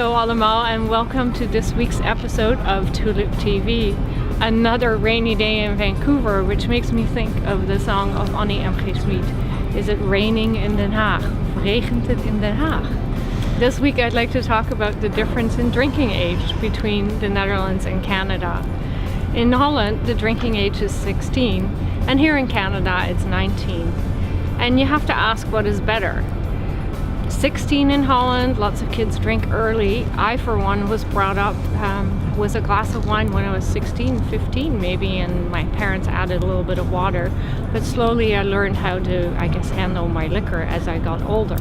Hallo allemaal and welcome to this week's episode of TulipTV. Another rainy day in Vancouver, which makes me think of the song of Annie M. G. Sweet. Is it raining in Den Haag? Regent het in Den Haag? This week I'd like to talk about the difference in drinking age between the Netherlands and Canada. In Holland, the drinking age is 16, and here in Canada it's 19. And you have to ask, what is better? 16 in Holland, lots of kids drink early. I, for one, was brought up with a glass of wine when I was 16, 15 maybe, and my parents added a little bit of water. But slowly I learned how to, handle my liquor as I got older.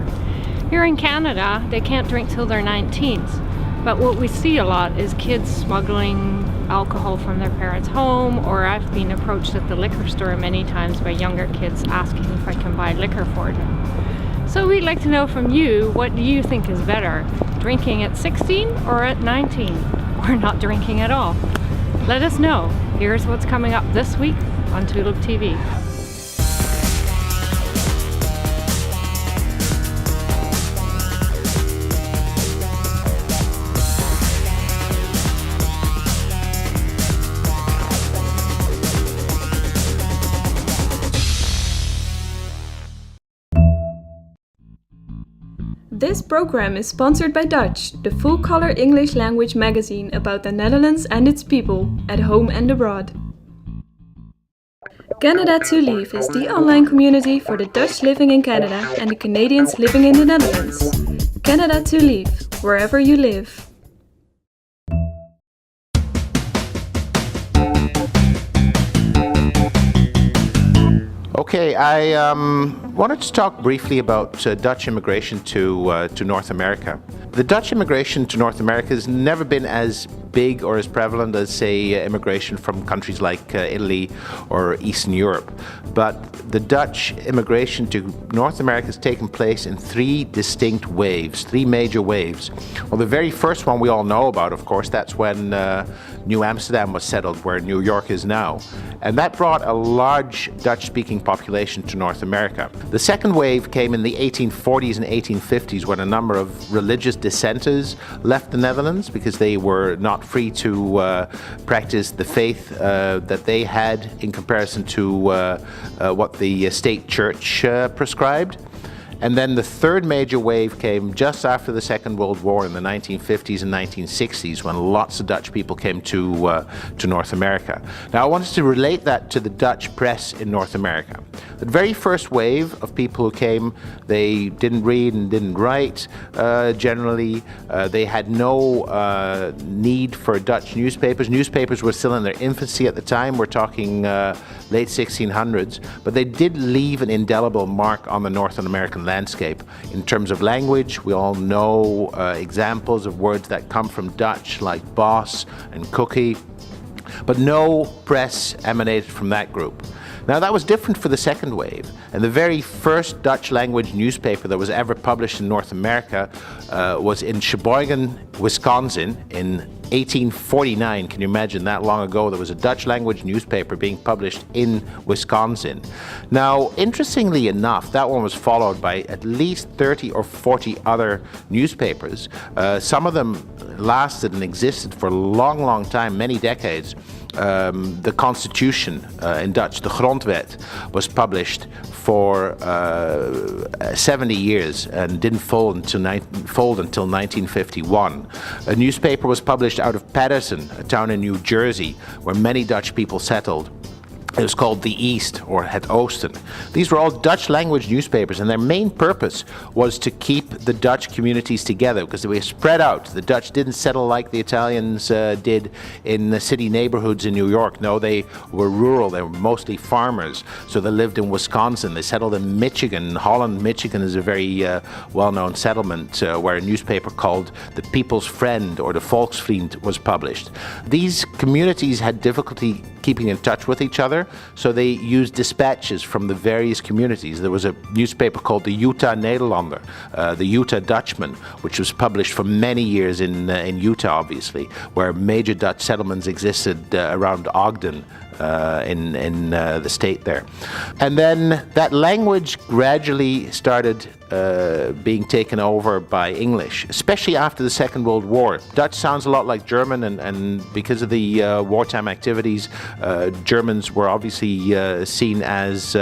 Here in Canada, they can't drink till their 19s. But what we see a lot is kids smuggling alcohol from their parents' home, or I've been approached at the liquor store many times by younger kids asking if I can buy liquor for them. So we'd like to know from you, what do you think is better? Drinking at 16 or at 19? Or not drinking at all? Let us know. Here's what's coming up this week on TulipTV. This program is sponsored by Dutch, the full-color English language magazine about the Netherlands and its people, at home and abroad. Canada to Leave is the online community for the Dutch living in Canada and the Canadians living in the Netherlands. Canada to Leave, wherever you live. Okay, I wanted to talk briefly about Dutch immigration to North America. The Dutch immigration to North America has never been as big or as prevalent as, say, immigration from countries like Italy or Eastern Europe. But the Dutch immigration to North America has taken place in three distinct waves, three major waves. Well, the very first one we all know about, of course, that's when New Amsterdam was settled, where New York is now. And that brought a large Dutch-speaking population to North America. The second wave came in the 1840s and 1850s, when a number of religious dissenters left the Netherlands because they were not free to practice the faith that they had in comparison to what the state church prescribed. And then the third major wave came just after the Second World War in the 1950s and 1960s, when lots of Dutch people came to North America. Now, I wanted to relate that to the Dutch press in North America. The very first wave of people who came, they didn't read and didn't write generally. They had no need for Dutch newspapers. Newspapers were still in their infancy at the time. We're talking late 1600s. But they did leave an indelible mark on the North American landscape. In terms of language, we all know examples of words that come from Dutch, like boss and cookie, but no press emanated from that group. Now, that was different for the second wave, and the very first Dutch language newspaper that was ever published in North America was in Sheboygan, Wisconsin in 1849. Can you imagine, that long ago there was a Dutch language newspaper being published in Wisconsin? Now, interestingly enough, that one was followed by at least 30 or 40 other newspapers. Some of them lasted and existed for a long, long time, many decades. The Constitution in Dutch, the Grondwet, was published for 70 years and didn't fold until 1951. A newspaper was published out of Paterson, a town in New Jersey, where many Dutch people settled. It was called The East, or Het Oosten. These were all Dutch language newspapers, and their main purpose was to keep the Dutch communities together, because they were spread out. The Dutch didn't settle like the Italians did in the city neighborhoods in New York. No, they were rural. They were mostly farmers. So they lived in Wisconsin. They settled in Michigan. Holland, Michigan is a very well-known settlement where a newspaper called The People's Friend, or the Volksvriend, was published. These communities had difficulty keeping in touch with each other, so they used dispatches from the various communities. There was a newspaper called the Utah Nederlander, the Utah Dutchman, which was published for many years in Utah, obviously, where major Dutch settlements existed around Ogden, in the state there. And then that language gradually started being taken over by English, especially after the Second World War. Dutch sounds a lot like German, and because of the wartime activities, Germans were obviously seen as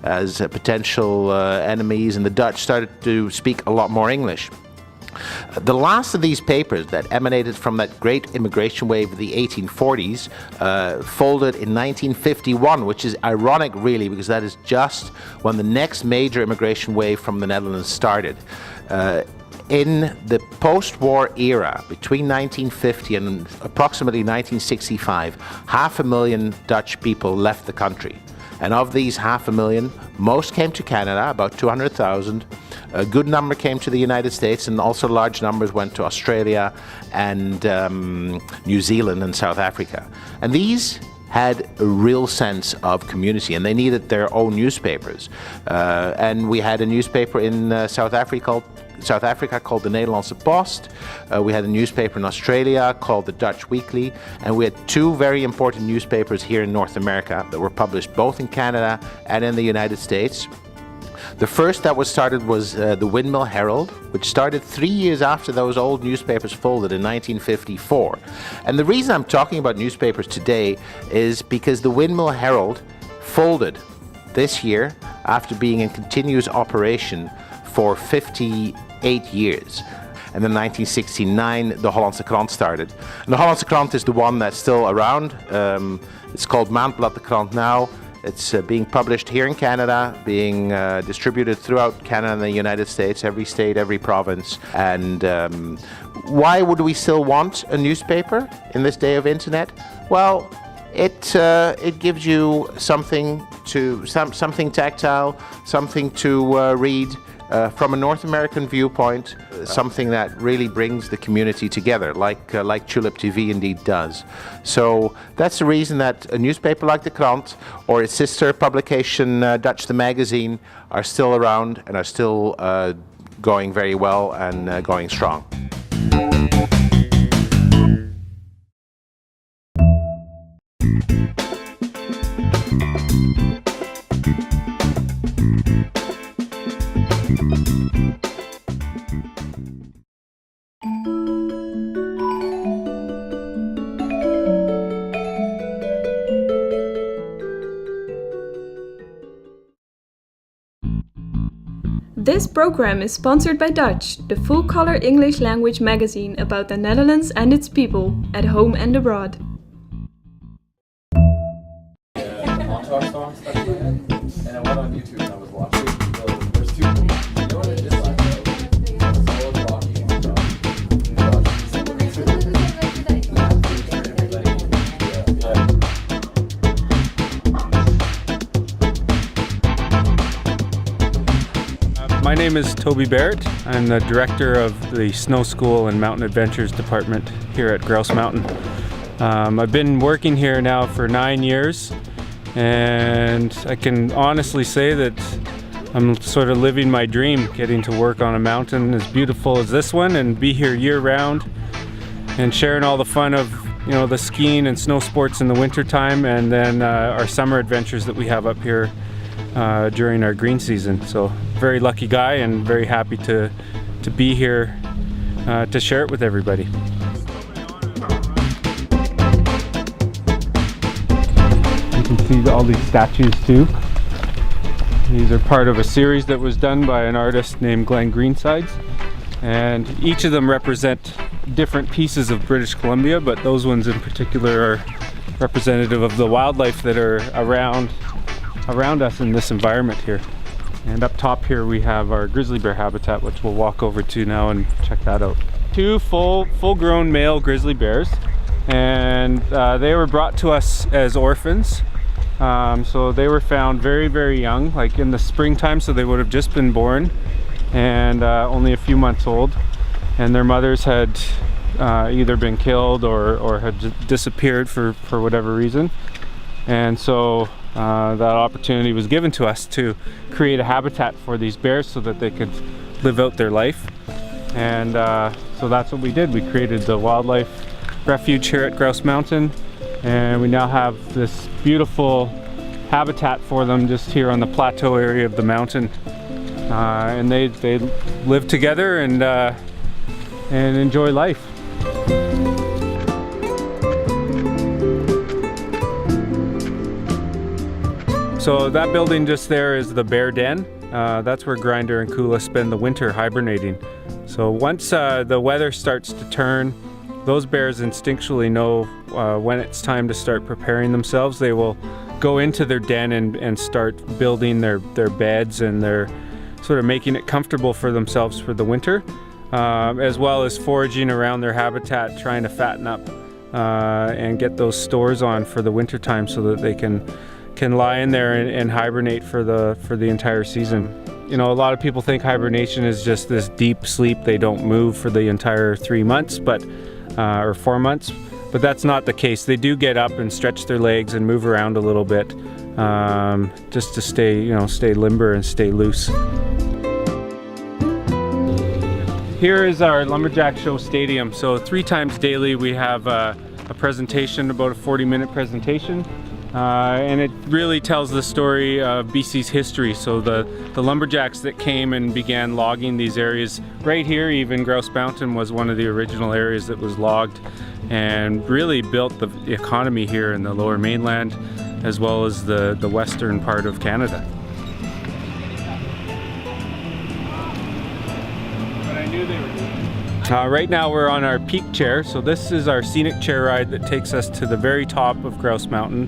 potential enemies, and the Dutch started to speak a lot more English. The last of these papers that emanated from that great immigration wave of the 1840s folded in 1951, which is ironic really, because that is just when the next major immigration wave from the Netherlands started. In the post-war era, between 1950 and approximately 1965, 500,000 Dutch people left the country. And of these 500,000, most came to Canada, about 200,000. A good number came to the United States, and also large numbers went to Australia and New Zealand and South Africa. And these had a real sense of community, and they needed their own newspapers. And we had a newspaper in South Africa called the Nederlandse Post. We had a newspaper in Australia called the Dutch Weekly, and we had two very important newspapers here in North America that were published both in Canada and in the United States. The first that was started was the Windmill Herald, which started 3 years after those old newspapers folded in 1954. And the reason I'm talking about newspapers today is because the Windmill Herald folded this year after being in continuous operation for 58 years. And then 1969, the Hollandse Krant started. And the Hollandse Krant is the one that's still around. It's called Maandblad de Krant now. It's being published here in Canada, being distributed throughout Canada and the United States, every state, every province. And why would we still want a newspaper in this day of internet? Well, it gives you something tactile, something to read. From a North American viewpoint, something that really brings the community together, like TulipTV indeed does. So that's the reason that a newspaper like the Krant or its sister publication Dutch the Magazine are still around and are still going very well and going strong. This program is sponsored by Dutch, the full-color English language magazine about the Netherlands and its people, at home and abroad. My name is Toby Barrett. I'm the director of the Snow School and Mountain Adventures department here at Grouse Mountain. I've been working here now for 9 years, and I can honestly say that I'm sort of living my dream, getting to work on a mountain as beautiful as this one and be here year-round and sharing all the fun of the skiing and snow sports in the winter time, and then our summer adventures that we have up here during our green season. So very lucky guy and very happy to be here to share it with everybody. You can see all these statues too. These are part of a series that was done by an artist named Glenn Greensides, and each of them represent different pieces of British Columbia, but those ones in particular are representative of the wildlife that are around us in this environment here. And up top here we have our grizzly bear habitat, which we'll walk over to now and check that out. Two full-grown male grizzly bears, and they were brought to us as orphans. So they were found very, very young, like in the springtime, so they would have just been born and only a few months old. And their mothers had either been killed or had disappeared for whatever reason. And so that opportunity was given to us to create a habitat for these bears so that they could live out their life. And so that's what we did. We created the wildlife refuge here at Grouse Mountain. and we now have this beautiful habitat for them just here on the plateau area of the mountain. And they live together and enjoy life. So that building just there is the bear den. That's where Grinder and Kula spend the winter hibernating. So once the weather starts to turn, those bears instinctually know when it's time to start preparing themselves. They will go into their den and start building their beds, and they're sort of making it comfortable for themselves for the winter, as well as foraging around their habitat, trying to fatten up and get those stores on for the winter time so that they can lie in there and hibernate for the entire season. You know, a lot of people think hibernation is just this deep sleep. They don't move for the entire 3 months, or 4 months, but that's not the case. They do get up and stretch their legs and move around a little bit, just to stay limber and stay loose. Here is our Lumberjack Show Stadium. So 3 times daily we have a presentation, about a 40-minute presentation. And it really tells the story of BC's history. So the lumberjacks that came and began logging these areas, right here even Grouse Mountain was one of the original areas that was logged, and really built the economy here in the Lower Mainland as well as the western part of Canada. But I knew they were right now we're on our peak chair. So this is our scenic chair ride that takes us to the very top of Grouse Mountain,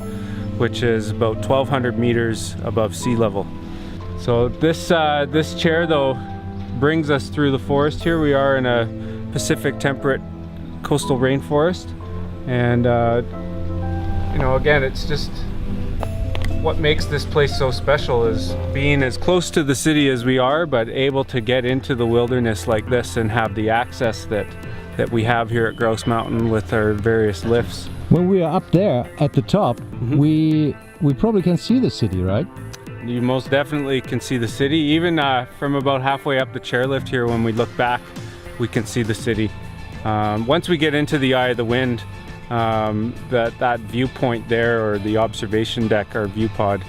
which is about 1,200 meters above sea level. So this chair though brings us through the forest here. We are in a Pacific temperate coastal rainforest, and again, it's just what makes this place so special is being as close to the city as we are, but able to get into the wilderness like this and have the access that we have here at Grouse Mountain with our various lifts. When we are up there at the top, we probably can see the city, right? You most definitely can see the city. Even from about halfway up the chairlift here, when we look back, we can see the city. Once we get into the eye of the wind, that viewpoint there, or the observation deck, or view pod,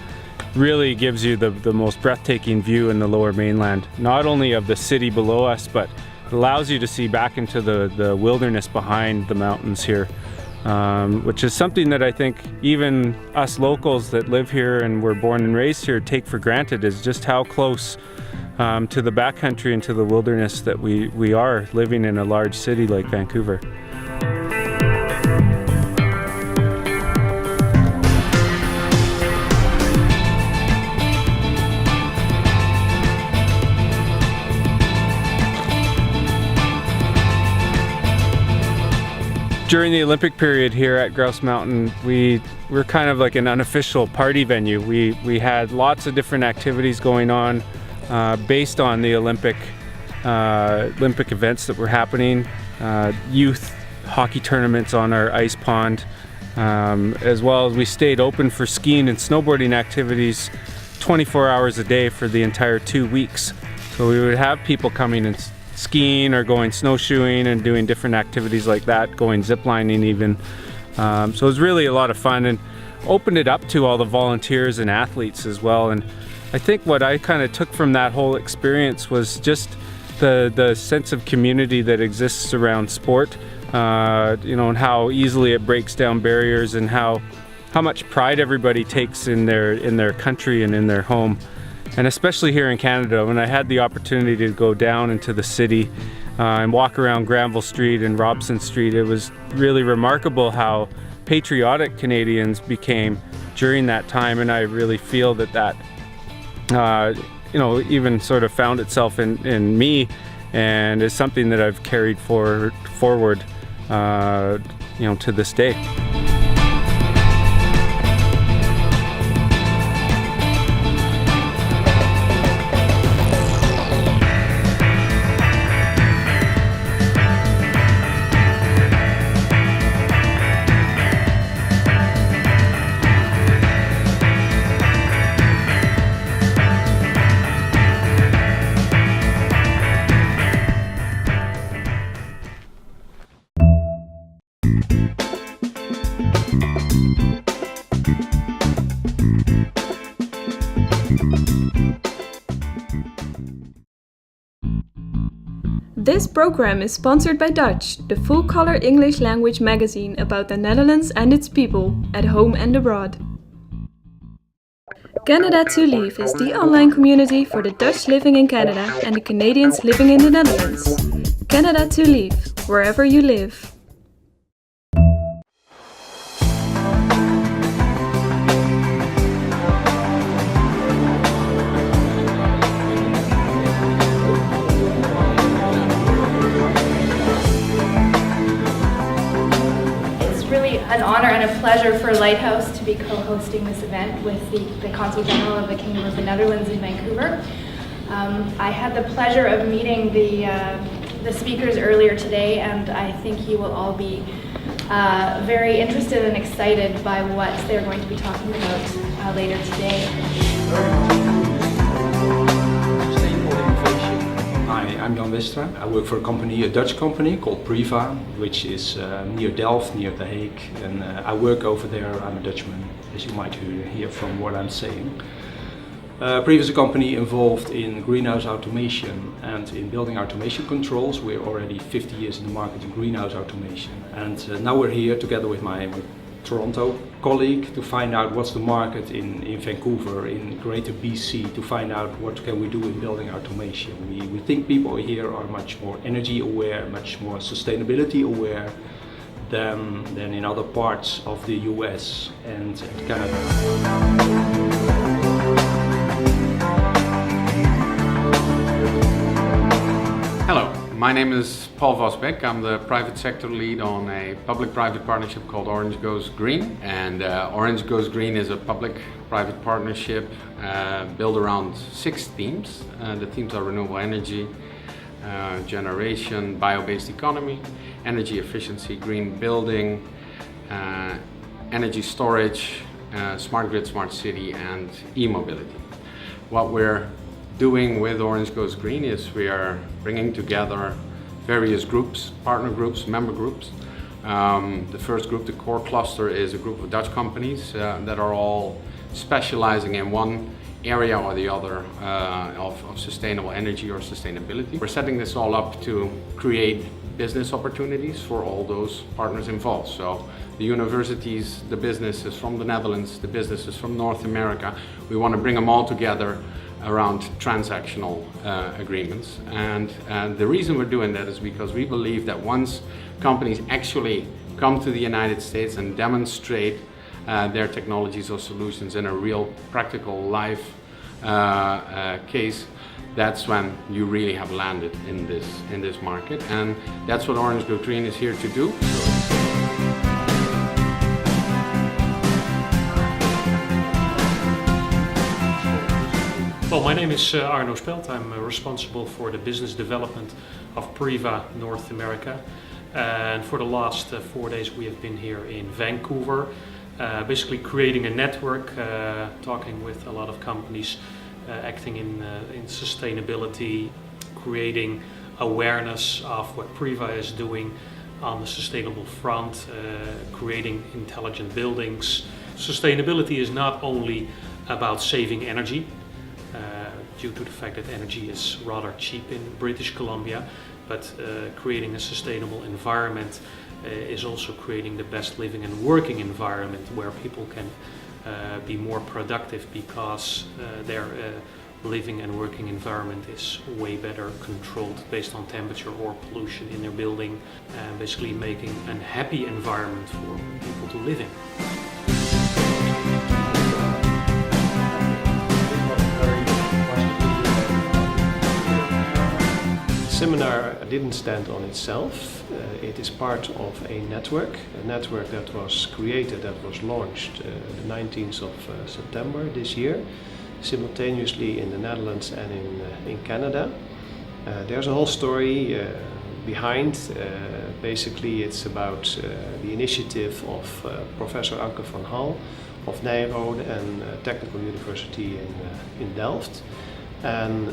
really gives you the most breathtaking view in the Lower Mainland. Not only of the city below us, but it allows you to see back into the wilderness behind the mountains here. Which is something that I think even us locals that live here and were born and raised here take for granted, is just how close to the backcountry and to the wilderness that we are living in a large city like Vancouver. During the Olympic period here at Grouse Mountain, we're kind of like an unofficial party venue. We had lots of different activities going on based on the Olympic events that were happening. Youth hockey tournaments on our ice pond, as well as we stayed open for skiing and snowboarding activities 24 hours a day for the entire 2 weeks. So we would have people coming and skiing or going snowshoeing and doing different activities like that, going ziplining even. So it was really a lot of fun, and opened it up to all the volunteers and athletes as well. And I think what I kind of took from that whole experience was just the sense of community that exists around sport, and how easily it breaks down barriers, and how much pride everybody takes in their country and in their home. And especially here in Canada, when I had the opportunity to go down into the city and walk around Granville Street and Robson Street, it was really remarkable how patriotic Canadians became during that time. And I really feel that even sort of found itself in me, and is something that I've carried forward to this day. This program is sponsored by Dutch, the full-color English language magazine about the Netherlands and its people, at home and abroad. Canada to Leave is the online community for the Dutch living in Canada and the Canadians living in the Netherlands. Canada to Leave, wherever you live. An honor and a pleasure for Lighthouse to be co-hosting this event with the Consul General of the Kingdom of the Netherlands in Vancouver. I had the pleasure of meeting the speakers earlier today, and I think you will all be very interested and excited by what they're going to be talking about later today. Hi, I'm Jan Westra. I work for a Dutch company called Priva, which is near Delft, near The Hague, and I work over there. I'm a Dutchman, as you might hear from what I'm saying. Priva is a company involved in greenhouse automation and in building automation controls. We're already 50 years in the market in greenhouse automation, and now we're here together with my Toronto colleague to find out what's the market in Vancouver, in Greater BC, to find out what can we do in building automation. We think people here are much more energy aware, much more sustainability aware than in other parts of the US and Canada. Hello, my name is Paul Vosbeck. I'm the private sector lead on a public-private partnership called Orange Goes Green. And Orange Goes Green is a public-private partnership built around 6 themes. The themes are renewable energy, generation, bio-based economy, energy efficiency, green building, energy storage, smart grid, smart city, and e-mobility. What we're doing with Orange Goes Green is we are bringing together various groups, partner groups, member groups. The first group, the core cluster, is a group of Dutch companies that are all specializing in one area or the other of sustainable energy or sustainability. We're setting this all up to create business opportunities for all those partners involved. So the universities, the businesses from the Netherlands, the businesses from North America, we want to bring them all together around transactional agreements. And the reason we're doing that is because we believe that once companies actually come to the United States and demonstrate their technologies or solutions in a real practical life case, that's when you really have landed in this market. And that's what Orange Goes Green is here to do. Well, my name is Arnolds. I'm responsible for the business development of Priva North America. And for the last 4 days we have been here in Vancouver, basically creating a network, talking with a lot of companies acting in sustainability, creating awareness of what Priva is doing on the sustainable front, creating intelligent buildings. Sustainability is not only about saving energy, due to the fact that energy is rather cheap in British Columbia, but creating a sustainable environment is also creating the best living and working environment where people can be more productive because their living and working environment is way better controlled based on temperature or pollution in their building, basically making a happy environment for people to live in. Seminar didn't stand on itself. It is part of a network that was created, that was launched the 19th of September this year, simultaneously in the Netherlands and in Canada. There's a whole story behind. Basically, it's about the initiative of Professor Anke van Hal of Nijrode and Technical University in Delft. And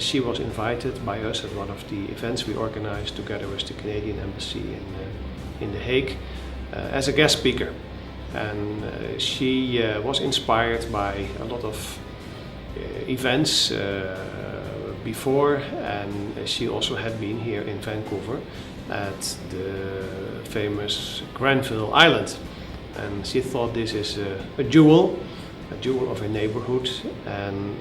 she was invited by us at one of the events we organized together with the Canadian Embassy in The Hague as a guest speaker. And she was inspired by a lot of events before, and she also had been here in Vancouver at the famous Granville Island. And she thought this is a jewel of a neighborhood, and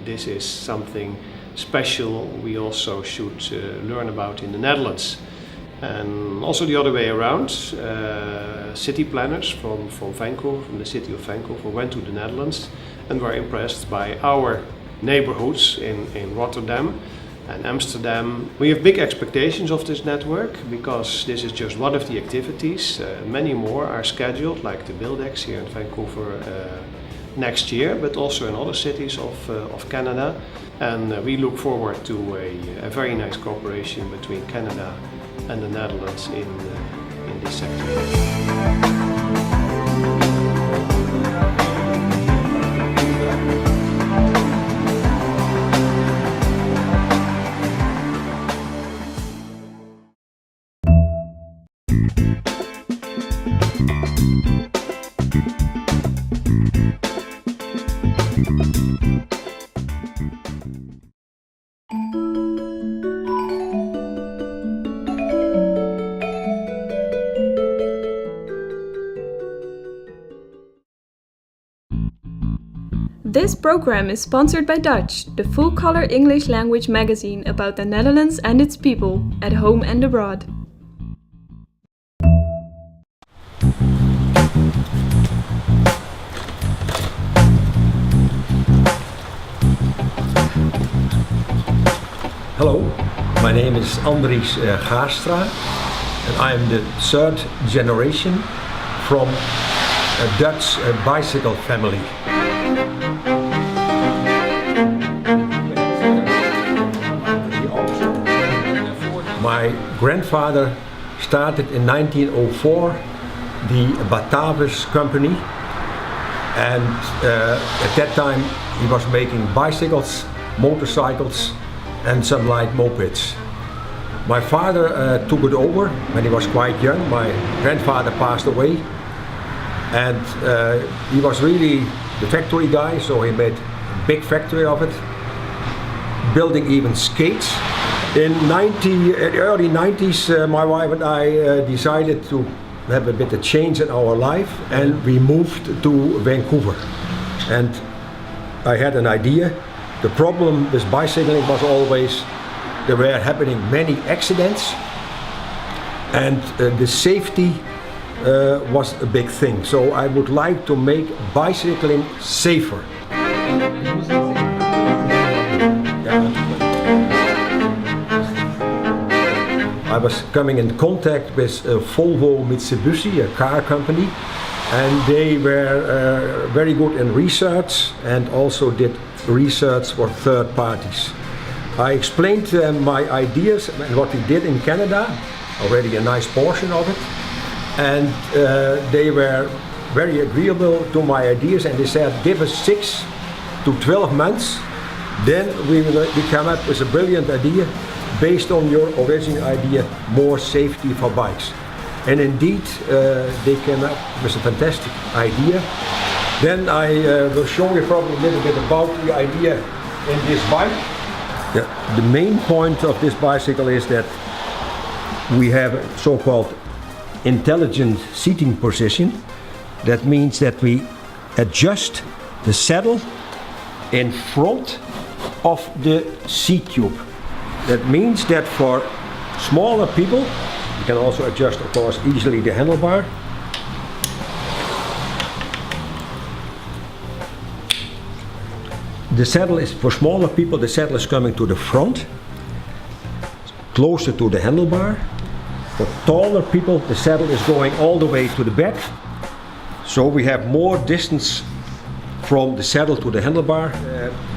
this is something special we also should learn about in the Netherlands. And also the other way around, city planners from Vancouver, from the city of Vancouver, went to the Netherlands and were impressed by our neighborhoods in Rotterdam and Amsterdam. We have big expectations of this network because this is just one of the activities. Many more are scheduled, like the Buildex here in Vancouver next year, but also in other cities of Canada. And we look forward to a very nice cooperation between Canada and the Netherlands in this sector. This program is sponsored by Dutch, the full-color English language magazine about the Netherlands and its people, at home and abroad. Hello, my name is Andries Gaastra, and I am the third generation from a Dutch bicycle family. My grandfather started in 1904 the Batavus company, and at that time he was making bicycles, motorcycles and some light mopeds. My father took it over when he was quite young. My grandfather passed away, and he was really the factory guy, so he made a big factory of it, building even skates. In the early 90s, my wife and I decided to have a bit of change in our life, and we moved to Vancouver. And I had an idea. The problem with bicycling was always there were happening many accidents, and the safety was a big thing. So I would like to make bicycling safer. I was coming in contact with Volvo Mitsubishi, a car company, and they were very good in research and also did research for third parties. I explained to them my ideas and what we did in Canada, already a nice portion of it, and they were very agreeable to my ideas, and they said, give us 6 to 12 months, then we come up with a brilliant idea based on your original idea, more safety for bikes. And indeed, they came up with a fantastic idea. Then I will show you probably a little bit about the idea in this bike. The main point of this bicycle is that we have a so-called intelligent seating position. That means that we adjust the saddle in front of the seat tube. That means that for smaller people, you can also adjust, of course, easily the handlebar. The saddle is, for smaller people, the saddle is coming to the front, closer to the handlebar. For taller people, the saddle is going all the way to the back. So we have more distance from the saddle to the handlebar.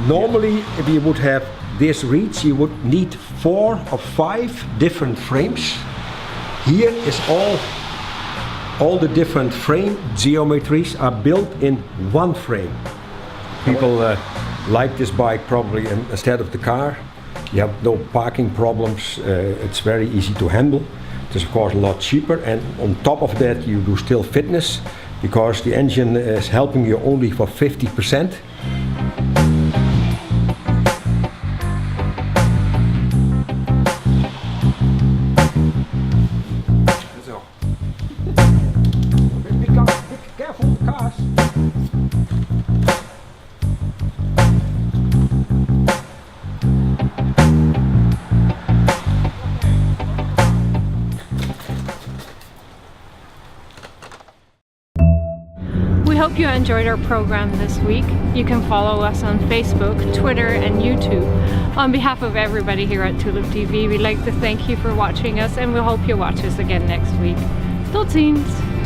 Normally, if you would have this reach, you would need 4 or 5 different frames. Here is all the different frame geometries are built in one frame. People like this bike probably instead of the car. You have no parking problems, it's very easy to handle. It's of course a lot cheaper, and on top of that you do still fitness, because the engine is helping you only for 50%. We hope you enjoyed our program this week. You can follow us on Facebook, Twitter and YouTube. On behalf of everybody here at TulipTV, we'd like to thank you for watching us and we hope you watch us again next week. Tot ziens!